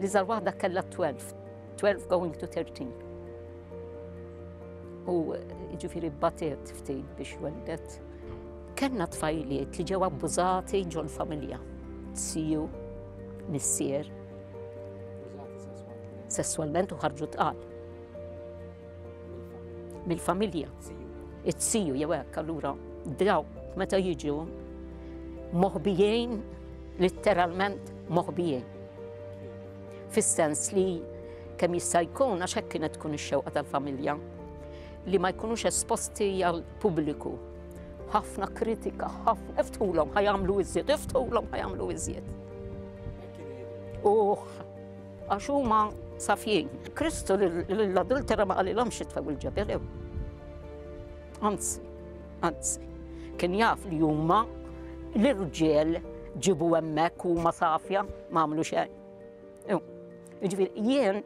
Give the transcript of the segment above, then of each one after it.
li żar waħda kellha 12 going to 13. U jiġifieri batiet ftit biex weldet. Kellna tfajliet li ġew abbużati ġol familja. Tsiju, nissier. Sessualment u ħarġu tqal. Mill-familja. It-tsiju jew hekk allura daw meta jiġu moħbijin, letteralment moħbijin. Fis-sens li kemm jista' jkun għax hekk kienet tkun ix-xewqa tal-familja li ma jkunux esposti għal pubbliku. Ħafna kritika, ħafna iftħulhom ħajamlu iżjed, iftħulhom ħajamlu iżjed. Għax huma safjin. Kristu l-adultera ma qalilhomx itfgħu il-ġebel. Anzi, kien jaf li huma l-irġiel ġibu hemmhekk huma safja ma għamlu xejn. Jiġifieri jien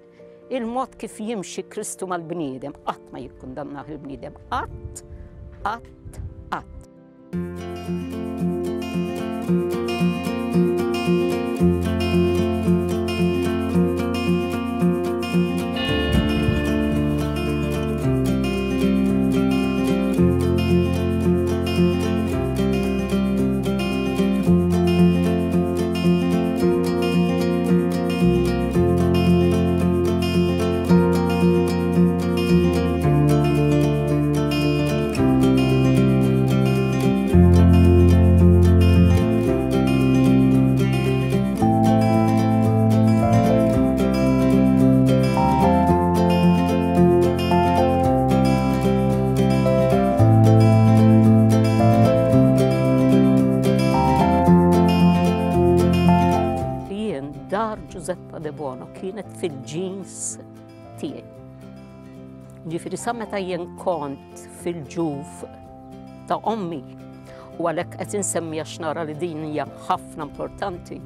il-mod kif jimxi Kristu mal-bniedem qatt ma jikkundannaħ il-bniedem, qatt. Giuseppe De Bono kienet fil-ġins tiegħi. Ġifieri sa meta jien kont fil-ġuf ta' ommi u għalhekk qed insemmi għax nara li din hija ħafna importanti.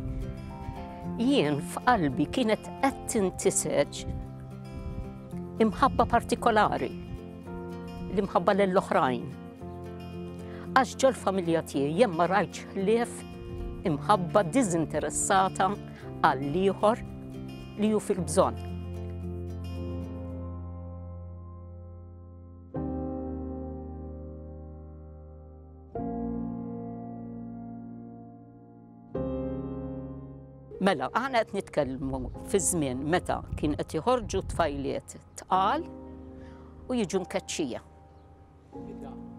Jien f'qalbi kienet qed tintiseġ imħabba partikolari li mħabba lill-oħrajn. Għax ġol-familja tiegħi jien ma rajtx ħlief imħabba diżinteressata għall-ieħor li hu fil-bżonn. Mela, aħna qed nitkellmu fi żmien meta kien qed joħorġu tfajliet tqal u jiġu mkeċċija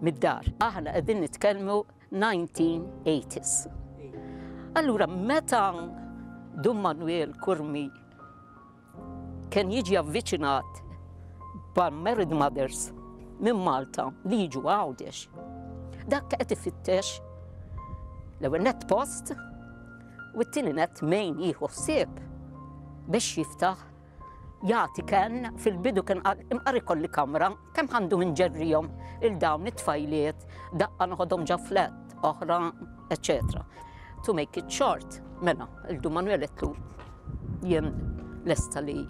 mid-dar. Aħna qegħdin nitkellmu 1980s. Allura meta Dum Manuel Kurmi kien jiġi avviċinat bar-married mothers minn Malta li jiġu għawdex. Dak qed ifittex l-ewwel net post u t-tieni net mejn jieħu ħsieb biex jiftaħ jagħti kien fil-bidu kien imqarri kolli kamra kemm għandu minn ġerrihom il-dawn it-tfajliet daqqa noħodhom ġa flat oħra, eċċetera. To make it short, mela, il-Dum Manuel qedlu jien lesta li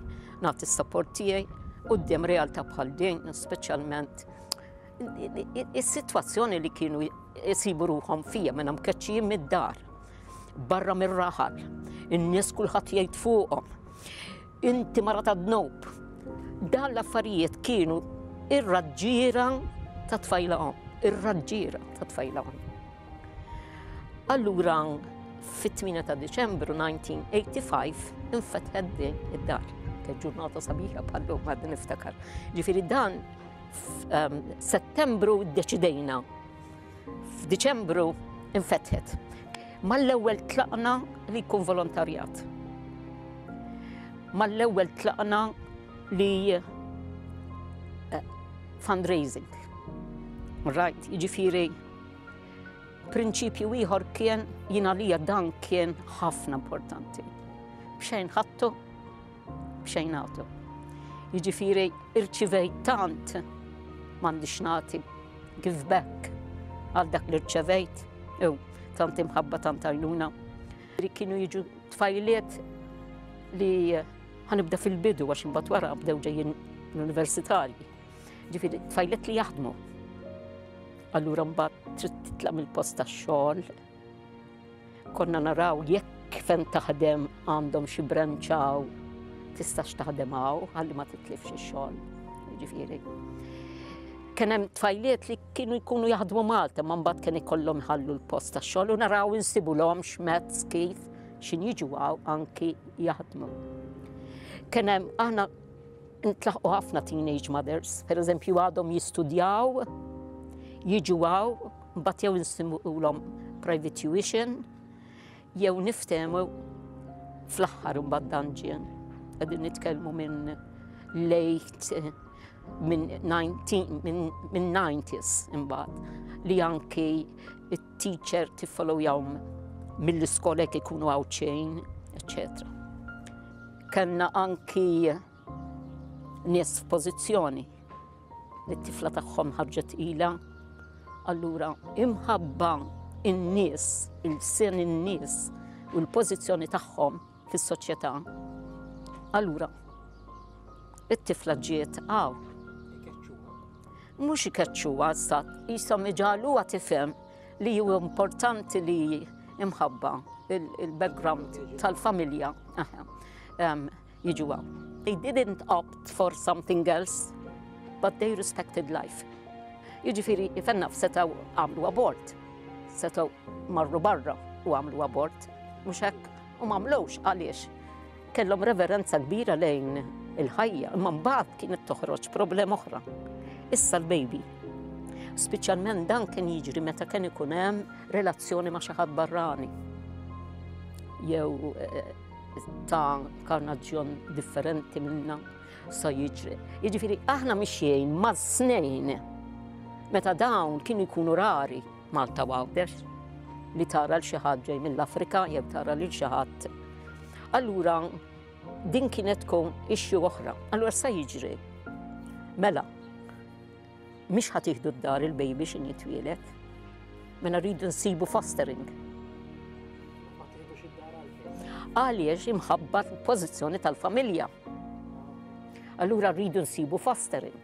nagħti s-support tiegħi quddiem realtà bħal din, speċjalment is-sitwazzjoni li kienu jsibu ruhom fija minn mkeċċijin mid-dar, barra mir-raħal, in-nies kulħadd jgħid fuqhom. Inti mara ta' dnob. Dan l-affarijiet kienu ir-raġġiera ta' tfajlahom, ir-raġġiera ta' tfajlahom. Allura, fit-8 ta' Diċembru 1985 infetħet din id-dar. Kien ġurnata sabiħa bħallum għad niftakar. Ġifieri dan f'Settembru ddeċidejna. F'Diċembru infetħet. Mal-ewwel tlaqna li jkun volontarjat. Mal-ewwel tlaqna li fundraising. Right, jiġifieri prinċipju ieħor kien jiena lija dan kien ħafna importanti. B'xejn ħadtu, b'xejn għatu. Jiġifieri irċivejt tant m'għandix nagħti give back għal dak li rċevejt, tant imħabba tant għajnuna. Kienu jiġu tfajliet li ħanibda fil-bidu għax imbagħad wara bdew ġejjin l-universitarji. Ġifieri tfajliet li jaħdmu. Allura mbagħad trid titlaq mill-post tax-xogħol. Konna naraw jekk fejn taħdem għandhom xi branċaw tistax taħdem hawn ħalli ma titlifx ix-xogħol. Jiġifieri. Kien hemm tfajliet li kienu jkunu jaħdmu Malta, ma mbagħad kien ikollhom iħallu l-post tax-xogħol u naraw insibulhomx mezz kif x'injiġu anki jaħdmu. Kien hemm aħna ntlaħqu ħafna teenage mothers, pereżempju għadhom jistudjaw, jiġu għaw, mbagħad jew insimulhom private tuition, jew niftehmu fl-aħħar imbagħad dungeon. Qegħdin nitkellmu minn late minn 90s imbagħad li anki it-teacher tiffollowjahom mill-iskola jekk ikunu għawċejn, eċċetera. Kellna anki nies f'pożizzjoni li t-tifla tagħhom ħarġet ilha, allura imħabba in-nies, il-sen in-nies u l-pożizzjoni tagħhom fis-soċjetà, allura it-tifla ġiet għaw. Mhux ikeċċuha issa, ishom iġaluha tifhem li huwa importanti li imħabba il-background tal-familja jiġu għaw. They didn't opt for something else, but they respected life. Jiġifieri ifennaf setgħu għamlu abort, setgħu marru barra u għamlu abort, mhux hekk u m'għamlux għaliex. Kellhom reverenza kbira lejn il-ħajja, imma mbagħad kienet toħroġ problema oħra. Issa l-baby. Speċjalment dan kien jiġri meta kien ikun hemm relazzjoni ma' xi ħadd barrani. Jew ta' karnaġġjon differenti minna sa jiġri. Jiġifieri aħna mixjejn maż-snejn meta dawn kienu jkunu rari Malta għawdex li tara l xi ħadd ġej mill-Afrika jew tara lil xi ħadd. Allura din kienet tkun issue oħra. Allura sa jiġri. Mela, mhix ħadd jieħdu d-dar il-baby x'in jitwieled. Mela rridu nsibu fostering. Għaliex imħabba l-pożizzjoni tal-familja. Allura rridu nsibu fostering.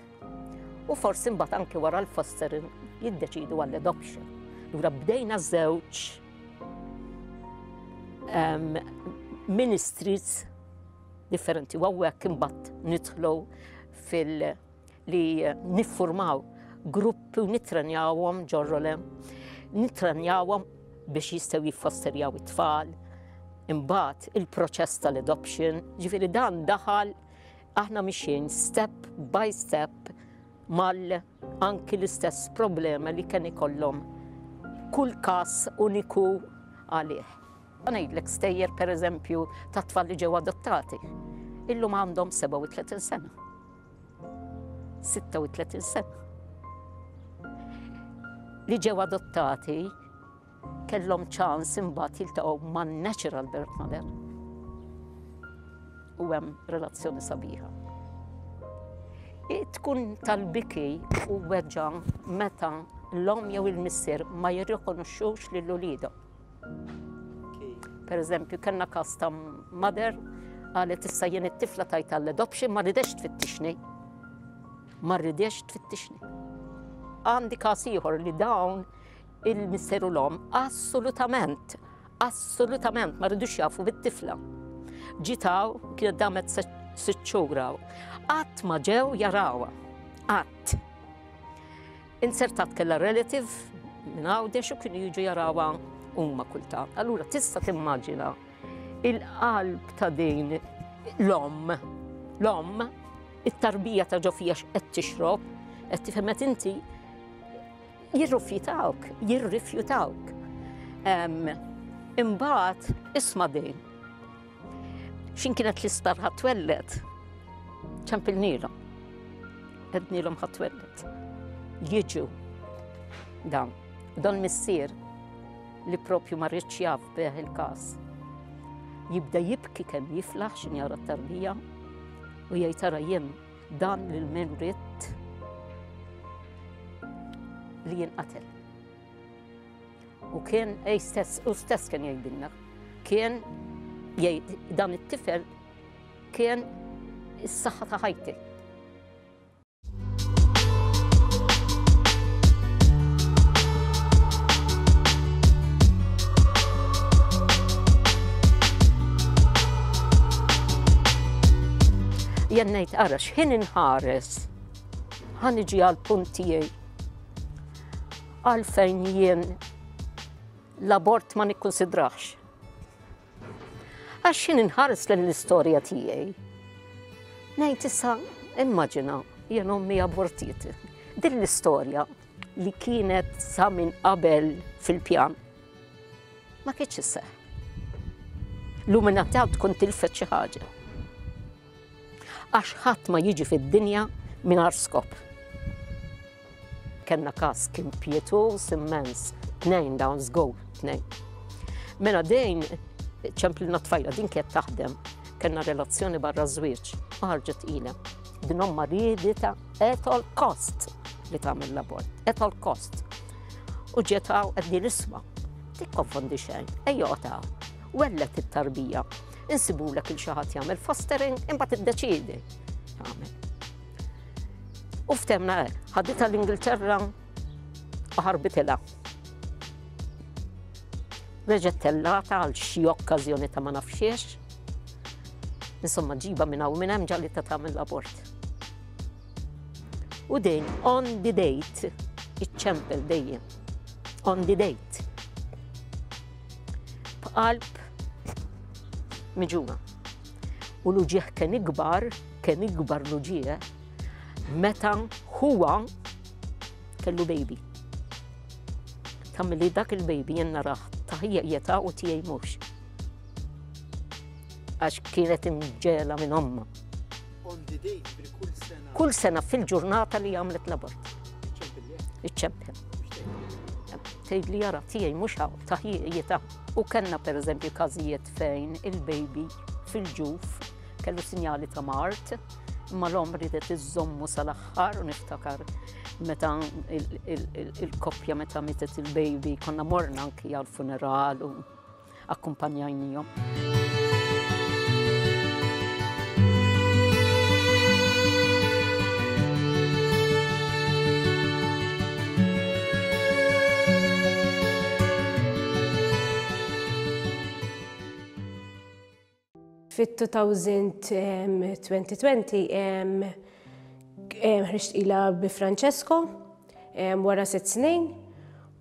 U forsi mbagħad anke wara l-fostering jiddeċidu għall-adoption. Allura bdejna żewġ ministries differenti. U hawnhekk imbagħad nidħlu li niffurmaw gruppi u nitrenjawhom ġorrolem, nitrenjawhom biex jistgħu jiffosterjaw it-tfal. Imbagħad il-proċess tal-adoption, ġifieri dan daħal aħna mixjin step by step mal anki l-istess problema li kien ikollhom kull każ uniku għalih. Ngħidlek stejjer pereżempju ta' tfal li ġew adottati. Illum għandhom 37 sena. 36 sena. Li ġew adottati kellhom ċans imbagħad jiltaqgħu man-natural birth mother. U hemm relazzjoni sabiħa. Tkun tal-biki u weġġa meta l-om jew il-missier ma jirrikonoxxux lill-uliedhom. Pereżempju, kellna każ ta' mother qalet issa jien it-tifla tajta l-adoption ma rridx tfittixni. Ma rridx tfittixni. Għandi każ ieħor li dawn il-missier u l-om assolutament ma rridux jafu bit-tifla. Ġitaw kienet damet 6 xhur. Qatt ma ġew jarawha. Qatt. Insertat kellha relative minn għawdex u kienu jiġu jarawha huma kultant. Allura tista' timmaġina il-qalb ta' din l-om, it-tarbija ta' ġo fija x'qed tixrob, qed tifhem inti jirrifjutawk. Imbagħad isma' din. X'in kienet l-ispar ħatwellet? ċempilnielhom. Ednielhom ħatwellet. Jiġu dan. Dan missier li propju ma rridx jaf bih il-każ. Jibda jibki kemm jiflaħ x'in jara t-tarbija u jgħid tara jien dan lil min ridt li jinqatel. U kien stess kien jgħidilna. Kien jgħid dan it-tifel kien is-saħħa ta' ħajti. Jennejt, ara, x'ħin inħares, ħaniġi għal-punt tiegħi. Għalfejn jien l-abort ma nikkonsidrax. Għax x'in inħares l-istorja tiegħi. Ngħid issa, immaġina, jien ommi abortiet. Din l-istorja li kienet sa minn qabel fil-pjan ma kienx isseħħ. L-umanità tkun tilfet xi ħaġa. Għax ħadd ma jiġi fid-dinja mingħajr skop. Kellna każ kien pietus immens, tnejn dawn żgow, tnejn. Mela dejn ċemplilna tfajla din kienet taħdem, kellna relazzjoni barra żwieġ, u ħarġet ilha. Din omma riedita at all cost li tagħmel l-abort, at all cost. U ġiet hawn qed isma' tikkonfondi xejn, ejja taw. Wellet it-tarbija, insibulek il xi ħadd jagħmel fostering, imbagħad iddeċiedi tagħmel. U ftemna ħaditha l-Ingilterra u ħarbitilha. Reġgħet tellata għal xi okkażjoni ta' ma nafx. Insomma ġiba minn hawn minn hemm ġalli ta' tagħmel l-abort. U dejn on the date iċċempel dejjem. On the date. B'qalb miġuna. U l-uġieħ kien ikbar l-uġieħ meta huwa kellu baby. Tamli dak il-baby jenna raħ taħija jeta u tiegħi mhux. Għax kienet imġela minn omma. On the date kull sena. Kull sena fil-ġurnata li għamlet l-abort. Iċċempel. Tgħid li jara tiegħi mhux hawn taħija jeta. U kellna pereżempju każijiet fejn il-baby fil-ġuf kellu sinjali ta' mart, imma l-om ridet iżommu sal-aħħar u niftakar meta il-koppja meta mietet il-baby konna morna anki għal-funeral u akkumpanjajnijhom. Fit-2020 ħriġt ilha bi Francesco wara 6 snin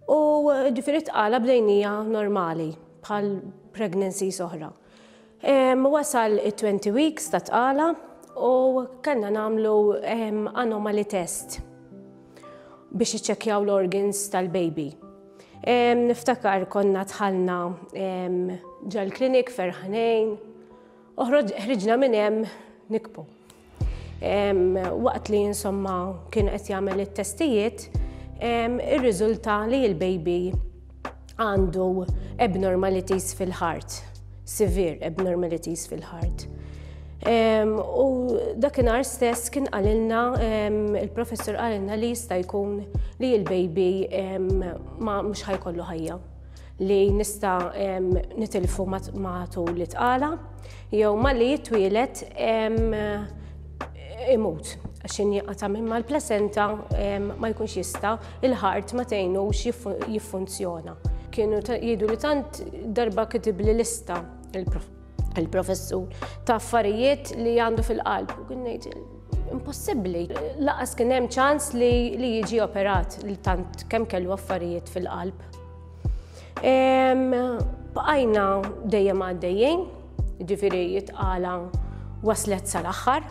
u ġifieri tqala bdejnija normali bħal pregnancies oħra. Wasal it-20 weeks ta' tqala u kellna nagħmlu anomaly test biex iċċekkjaw l-organs tal-baby. Niftakar konna tħallna ġal-klinik ferħanejn. Ħriġna minn hemm nikbu. Waqt li insomma kien qed jagħmel it-testijiet, ir-riżulta li l-baby għandu abnormalities fil-heart, severe abnormalities fil-heart. U dakinhar stess kien qalilna, il-professor qalilna li jista' jkun li l-baby ma mhux ħajkollu ħajja. Li nista' nitilfu matul li tqala, jew ma li jitwielet imut. Għax jinqata' minn mal-placenta ma jkunx jista' il-ħart ma tgħinux jiffunzjona. Kienu jgħidu li tant darba kitib li lista il-professur ta' affarijiet li għandu fil-qalb. U kien ngħid impossibbli. Laqas kien hemm ċans li jiġi operat li tant kemm kellu affarijiet fil-qalb. Bqajna dejjem għaddejjin, ġifieri jitqala waslet sal-aħħar,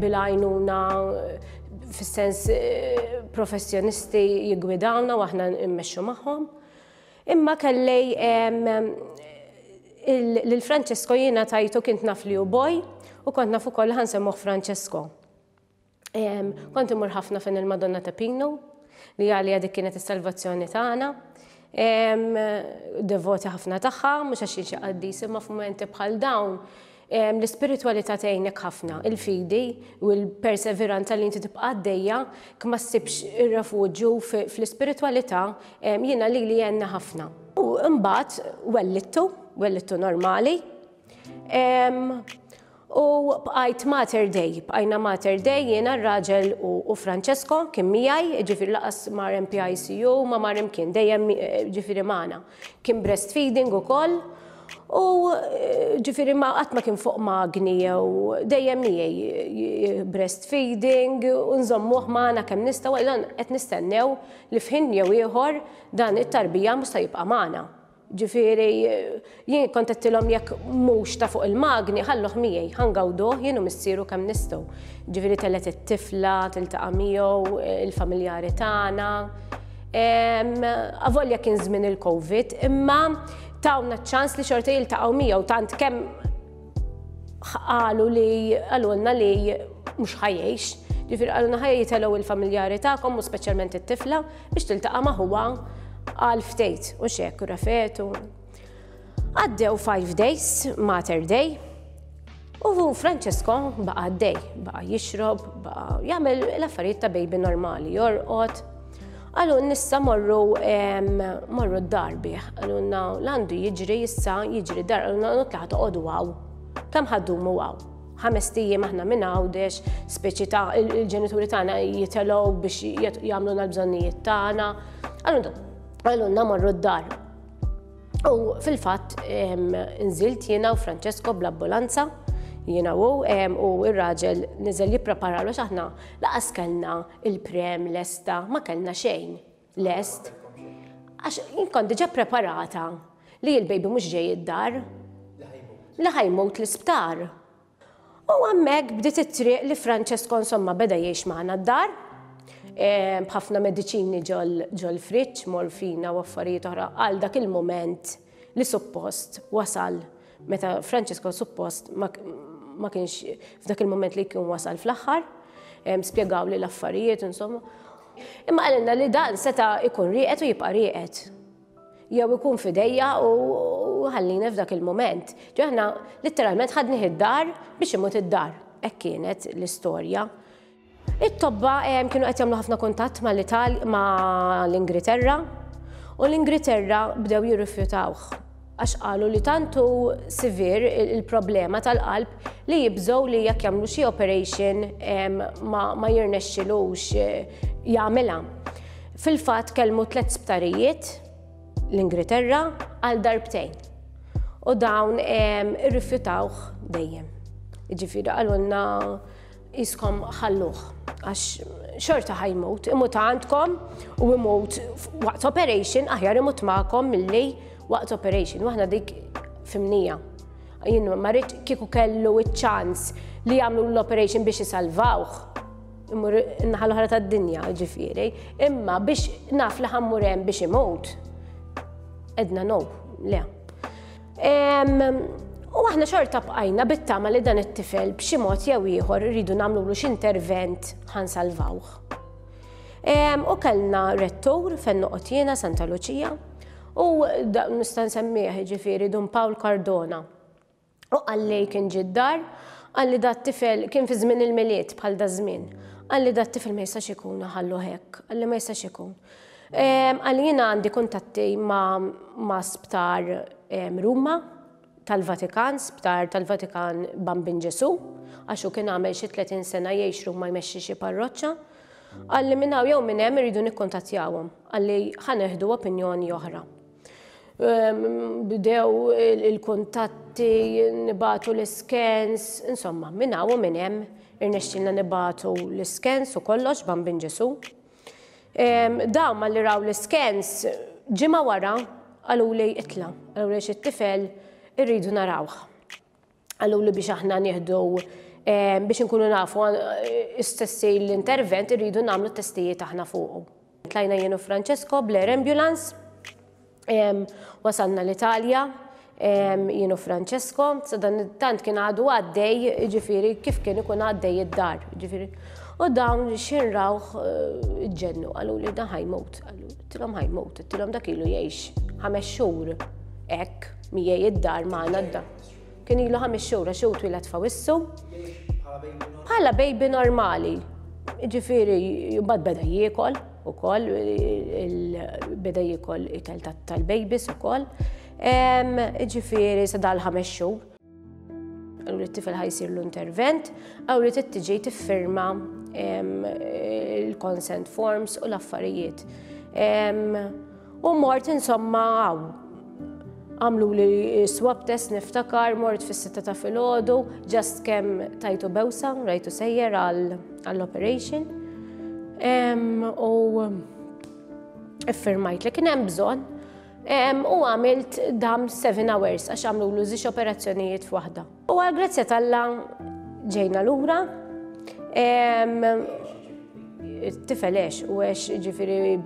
bil-għajnuna fis-sens professjonisti jiggwidawna u aħna immexxu magħhom. Imma kellej lil Francesco jiena tajtu kint naf li hu boj u kont naf ukoll ħansemmuh Francesco. Kont imur ħafna fejn il-Madonna ta' Pino li għalija dik kienet is-salvazzjoni tagħna. Devoti ħafna tagħha, mhux għax xi qaddis, imma f'mumenti bħal dawn l-ispiritualità tgħinek ħafna, il-fidi u l-perseveranza li inti tibqa' għaddejja kemm ma ssibx ir-refuġġju fl-ispiritualità jiena li għenna ħafna. U mbagħad wellittu normali. U bqajt Mater Dei, bqajna Mater Dei jiena r-raġel u Francesco kien miegħi, ġifieri laqas mar MPICU ma mar imkien dejjem ġifieri magħna. Kien breastfeeding ukoll U ġifiri ma qatt ma kien fuq magni u dejjem miegħi breastfeeding u nżommuh magħna kemm nistgħu qed nistennew li f'ħin jew ieħor dan it-tarbija mhux se jibqa' magħna. Ġifieri jien kont qedtilhom jekk mhux ta' fuq il-magni ħalluh miegħi ħangawduh jien u missieru kemm nistgħu. Ġifieri telet it-tifla, tiltaqa' miegħu il-familjari tagħna. Avolja kien żmien il-Covid, imma tawna ċans li xorta jiltaqgħu miegħu tant kemm qalulna li mhux ħajjejx. Ġifieri qalulna ħajja jitelgħu il-familjari tagħkom u speċjalment it-tifla biex tiltaqa' ma' huwa għal ftejt u xekk u rafet u għaddew 5 days, Mater Day, u Francesco baqa' għaddej, baqa' jixrob, baqa' jagħmel l-affarijiet ta' baby normali, jorqod. Għallu nissa morru d-dar bih, għallunna l-għandu jiġri jissa jiġri d-dar, għallunna nutlaħ toqodu għaw. Kam ħaddumu għaw? 5 tijiem aħna minn għawdex, speċi ta' il-ġenituri tagħna jitelow biex jagħmluna l-bżonnijiet tagħna. Għallunna morru d-dar. U fil-fatt nżilt jiena u Francesco bl-ambulanza, jiena u ir-raġel niżel jipprepara l aħna laqas kellna il-prem lesta, ma kellna xejn lest. Għax jien kont diġà preparata li l-baby mhux ġej id-dar, li ħajmut l-isptar. U hemmhekk bdiet it-triq li Francesco insomma beda jgħix magħna d-dar, b'ħafna mediċini ġol friġġ, morfina u affarijiet oħra għal dak il-mument li suppost wasal meta Francesco suppost ma kienx f'dak il-moment li kien wasal fl-aħħar, spjegaw li l-affarijiet, insomma. Imma għalilna li dan seta' ikun rieqed u jibqa' rieqed. Jew ikun fidejja u ħallina f'dak il-moment. Ġo aħna litteralment ħadni id-dar biex imut id-dar. Hekk kienet l-istorja. It-tobba kienu qed jagħmlu ħafna kuntatt ma' l-Ingilterra u l-Ingilterra bdew jirrifjutawh. Għax qalu li tantu severe il-problema tal-qalb li jibżgħu li jekk jagħmlu xi operation ma jirnexxilux jagħmilha. Fil-fatt kellmu 3 sptarijiet l-Ingilterra għal darbtejn. U dawn irrifjutawh dejjem. Jiġifieri qalulna iskom ħalluh għax xorta ħajmut, imut għandkom u imut waqt operation aħjar imut magħkom milli waqt operation, waħna dik fimnija. Jien ma rridx kieku kellu iċ-ċans li jagħmlu l-operation biex isalvawh. Immur in-naħa l-oħra tad-dinja, ġifieri, imma biex naf li ħammur hemm biex imut. Edna no, le. U aħna xorta bqajna bit-tama li dan it-tifel b'xi mod jew ieħor irridu nagħmlu xi intervent ħansalvawh. U kellna rettur fejn noqgħod jiena Santa Lucia. U nista' nsemmih ġifieri Don Paul Cardona. U għalli kien ġiddar, għalli dat tifel kien fi żmien il-miliet bħal da żmien. Għalli dat tifel ma jistax ikun ħallu hekk, għalli ma jistax ikun. Għalli jiena għandi kuntatti ma' sptar Ruma tal-Vatikan, sptar tal-Vatikan Bambin Ġesu, għaxu kien għamel xi 30 sena jgħix Ruma jmexxi xi parroċċa. Għalli minn hawn jew minn hemm iridu nikkuntattjawhom, għalli ħaneħdu opinjoni oħra. Bdew il-kuntatti, nibatu l-iskens, insomma, minn hawn u minn hemm irnexxilna nibatu l-iskens u kollox Bambin Ġesu. Dawn ma li raw l-iskens ġimgħa wara għaluli itla, għaluli xit-tifel irridu narawh. Għaluli biex aħna nieħdu biex nkunu nafu istessi l-intervent irridu nagħmlu t-testijiet aħna fuqu. Tlajna jienu Francesco bl-air ambulance, wasalna l-Italja, jienu Francesco, sadan tant kien għadu għaddej, ġifiri kif kien ikun għaddej id-dar, ġifiri. U dawn xinrawh ġennu, għallu li dan ħajmut, tilhom ħajmut, tilhom dak ilu jgħix 5 xhur hekk miegħi id-dar magħna d-dar. Kien ilu 5 xhur għax twilet fawissu. Bħala baby normali. Ġifieri jubad beda jiekol ukoll, beda jiekol ikel tal-babies ukoll. Ġifieri sa dal 5 xhur. Għallu li t-tifel ħajsir l-intervent, għallu li t-tiġi tiffirma il-consent forms u l-affarijiet. U mort insomma għaw. għamlu li swab test niftakar, mort fis-6 ta' filgħodu, just kemm tajtu bewsa, rajtu sejjer għall-operation. U iffirmajt li kien hemm bżonn u għamilt dam 7 hours għax għamlu l żewġ operazzjonijiet f'waħda. U għal-grazzja tal-Alla ġejna lura. Tifelex u għex ġifiri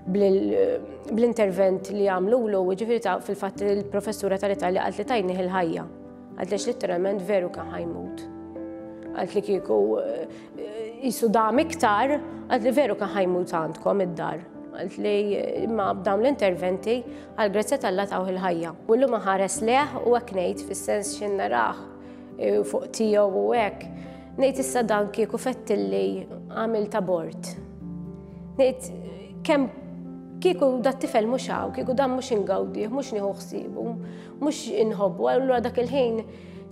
bil-intervent li għamlulu, ġifiri fil-fat il-professura tal-Italja għalt li tajni il-ħajja. Għalt li literalment veru kan ħajmut. Għalt li kieku jisu dam iktar, għalt li veru kan ħajmut għandkom id-dar. Għalt li ma b'dawn l-interventi għal-grazzja tal-la taw il-ħajja. U l-lu maħares leħ u għaknejt fil-sens xinna raħ fuq tiegħu u hekk. Ngħid issa dan kieku fettilli għamilt abort. Ngħid kemm kieku dat tifel mhux hawn, kieku dan mhux ingawdih, mhux nieħu ħsiebu, mhux inħobbu, allura dak il-ħin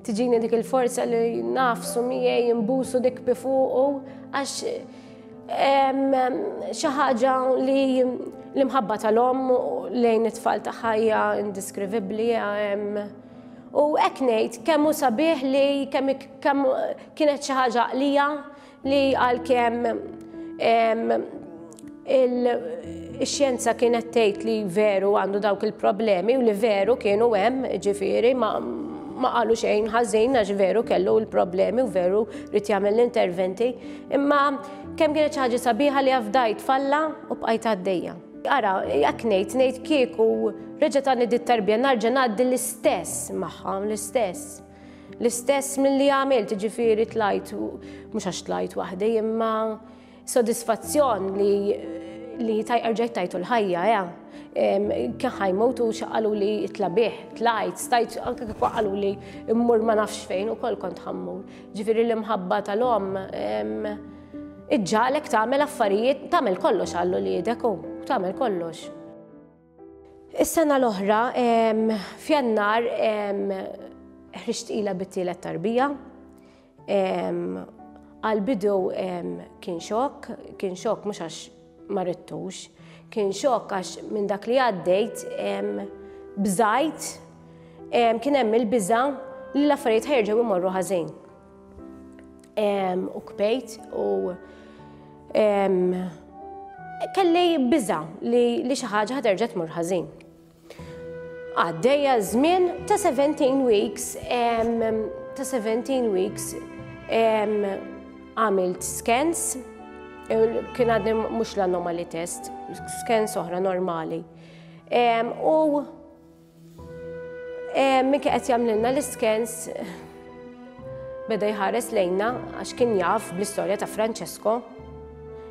tiġini dik il-forza li nafsu miegħi imbusu dik bi fuqu għax xi ħaġa li l-imħabba tal-omm lejn it-tfal tagħha hija indeskrivibbli. U hekk ngħid kemm hu sabiħ li kemm kienet xi ħaġa qlija li għalkemm ix-xjenza kienet tgħid li veru għandu dawk il-problemi u li veru kienu hemm, ġifieri ma qalu xejn ħażin għax veru kellu l-problemi u veru rid jagħmel l-interventi, imma kemm kienet xi ħaġa sabiħa li fdajt falla u bqajt għaddejja. Ara, jekk ngħid kieku reġgħet għandi dit-tarbija narġa' ngħaddi l-istess magħha, l-istess milli għamilt, ġifieri tlajt, mhux għax tlajt waħdi, imma sodisfazzjon li rġajt tajtu l-ħajja, kien ħajmut u xaqalu li tlabih, tlajt, stajt, anke kif qalu li immur ma nafx fejn ukoll kont ħammur. Ġifieri l-imħabba tal-omm iġġalek tagħmel affarijiet, tagħmel kollox għallu li jidek u tagħmel kollox. Is-sena l-oħra f'Jannar ħriġt ilha bit-tielet tarbija. Għal-bidu kien xokk mhux għax ma rridtux, kien xokk għax minn dak li għaddejt bżajt, kien hemm il-biża' li l-affarijiet ħjerġgħu jmorru ħażin. U kbejt u kelli biża' li xi ħaġa ħaterġa' tmur ħażin. Għaddejja żmien ta' 17 weeks għamilt scans, kien għadni mhux l-anomaly test, scans oħra normali. U min qed jagħmlilna l-scans beda jħares lejna għax kien jaf bl-istorja ta' Francesco,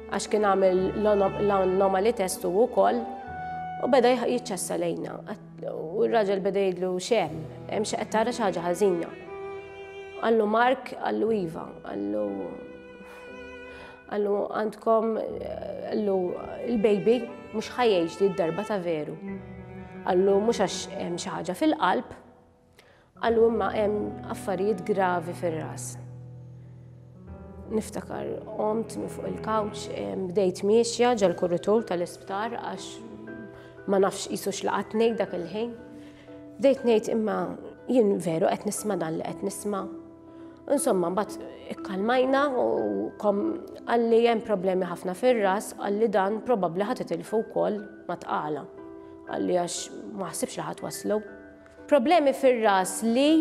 għax kien għamil l-anomaly test u wkoll, u beda jiċċessa lejna. U r-raġel beda jgħidlu xem, hemm xi qed tara xi ħaġa ħażina. Għallu Mark, għallu Iva, għallu għandkom, għallu il-baby mhux ħajjgħix di d-darba ta' veru. Għallu mhux għax hemm xi ħaġa fil-qalb, għallu imma hemm affarijiet gravi fir-ras. Niftakar qomt minn fuq il-couch, bdejt miexja ġal kurritur tal-isptar għax ma nafx qisu x'laqatni dak il-ħin. Bdejt ngħid imma jien veru qed nisma' dan li qed nisma'. Insomma, mbagħad ikkalmajna u għalli hemm problemi ħafna fir-ras, għalli dan probabbli ħatitilfu wkoll ma tqala. Għalli għax ma ħsibx li ħatwaslu. Problemi fir-ras li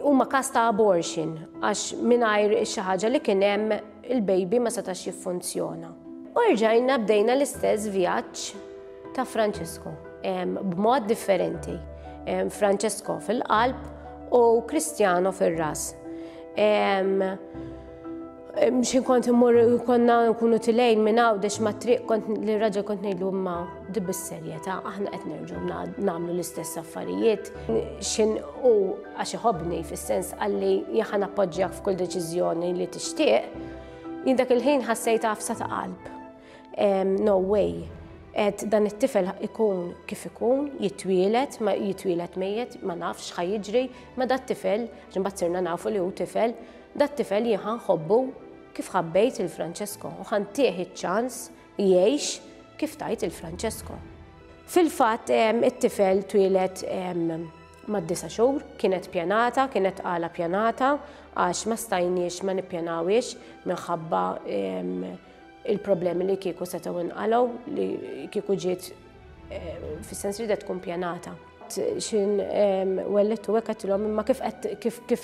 huma każ ta' abortion għax mingħajr xi ħaġa li kien hemm il-baby ma setax jiffunzjona. U rġajna bdejna l-istess vjaġġ ta' Francesco, b'mod differenti. Francesco fil-qalb u Kristjano fir-ras. Mxin kont immur konna nkunu tilejn minn għawdex ma' triq li raġel kont ngħidlu imma di bis-serjetà aħna qed nerġgħu nagħmlu l-istess affarijiet. Xin u għax iħobbni fis-sens għalli jien nappoġġjak f'kull deċiżjoni li tixtieq, jien dak il-ħin ħassejt għafsa ta' qalb. No way. Dan it-tifel ikun kif ikun, jitwielet mejjed, ma nafx ħajjiġri, ma dat tifel, ġimbat sirna nafu li hu tifel, dat tifel jien ħobbu kif ħabbejt il-Francesco u ħantih iċ-ċans jgħix kif tajt il-Francesco. Fil-fatt it-tifel twilet mad-9 xhur, kienet pjanata, kienet għala pjanata, għax ma stajniex ma nippjanawiex minħabba il-problemi li kieku setgħu inqalgħu li kieku ġiet fis-sens li tkun pjanata. Xin wellettu hekk għedtilhom imma kif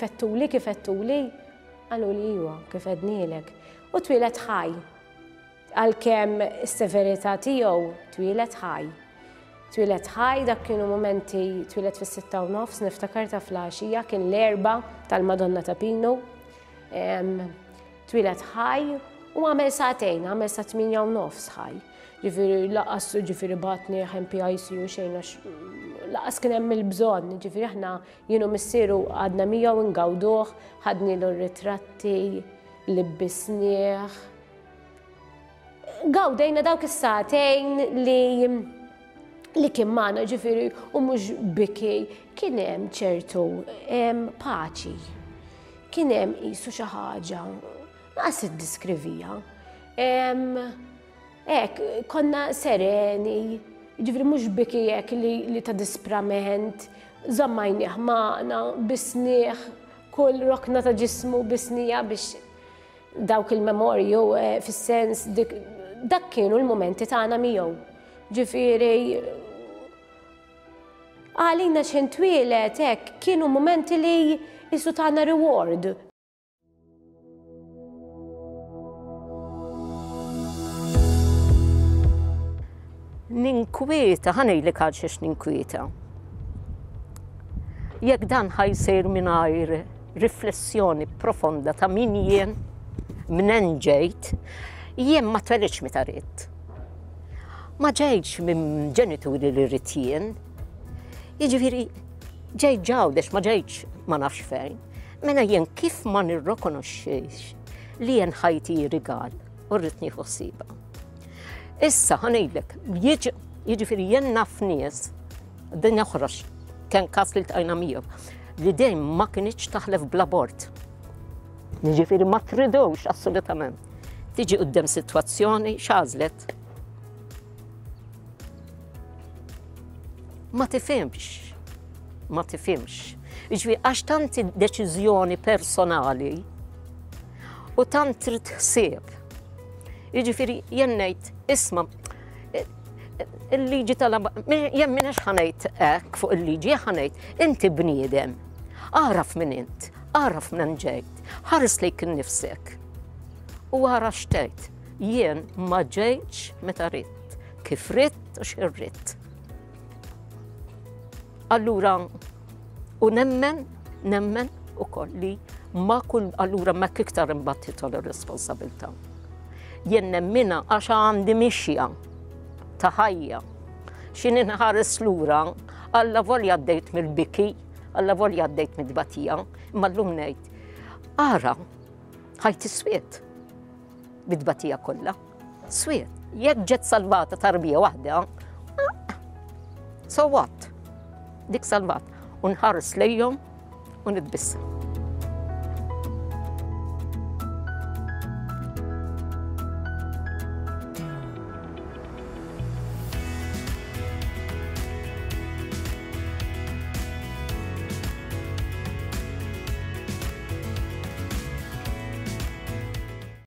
għettuli, għalu li iwa, kif għednielek. U twilet ħaj, għalkemm is-severità tiegħu twilet ħaj. Twilet ħaj, dak kienu momenti twilet fis-6:30, niftakar ta' flaxija, kien l-4 tal-Madonna ta' Pino. Twilet ħaj u għamel sa'tejn, għamel sa' 8:30 ħaj. Ġifiri laqas ġifiri batni MPICU xejn għax laqas kien hemm il-bżonn, ġifiri aħna jienu missieru għadna miegħu ngawduh, ħadni l-ritratti, libbisnieh. Gawdejna dawk is-sa'tejn li kien magħna ġifiri u mhux biki, kien hemm ċertu paċi. Kien hemm qisu xi ħaġa, naqas iddiskrivija. Konna sereni, ġifri mhux biki hekk li ta' disprament, żammajnieh magħna, bisnieh, kull rokna ta' ġismu bisnija biex dawk il-memorju fis-sens dak kienu l-momenti tagħna miegħu. Ġifieri għalina xejn twilet hekk kienu momenti li jisu tagħna reward. Ninkwieta, ħanejlek għal xiex ninkwieta. Jekk dan ħajsir mingħajr riflessjoni profonda ta' min jien, minn ġejt, jien ma twelidx meta rrid. Ma ġejtx minn ġenituri li rrid jien. Jiġifieri ġejt ġawdex, ma ġejtx ma nafx fejn. Mela jien kif ma nirrikonoxxix li jien ħajti rigal u rrid nieħu ħsiebha. Issa ħanejdlek, jiġifieri jien naf nies, dinja oħrax, kien każ li ltqajna miegħu, li dejjem ma kinitx taħlef bla bord. Jiġifieri ma tridux assolutament. Tiġi quddiem sitwazzjoni x'għażlet. Ma tifhimx. Jiġifieri għax tant deċiżjoni personali u tant trid ħsieb. Jiġifieri jien ngħid isma' il-liġi jien m'iniex ħanejt hekk fuq il-liġi, jien ħanejt inti bniedem. Għaraf minn int, għaraf minn ġejt, ħares lejk innifsek. U għara xtejt, jien ma ġejtx meta ridt, kif ridt u x'irrid. Allura, u nemmen ukoll li ma kull allura ma iktar imbagħad titol ir-responsabilità. Jien nemmina għax għandi mixja ta' ħajja. X'in inħares lura, alla volja għaddejt mill-biki, alla volja għaddejt mid-batija, imma llum ngħid, ara ħajti swiet bid-batija kollha. Swiet, jekk ġiet salvata tarbija waħda, so what? Dik salvat, u nħares lejhom u nitbissem.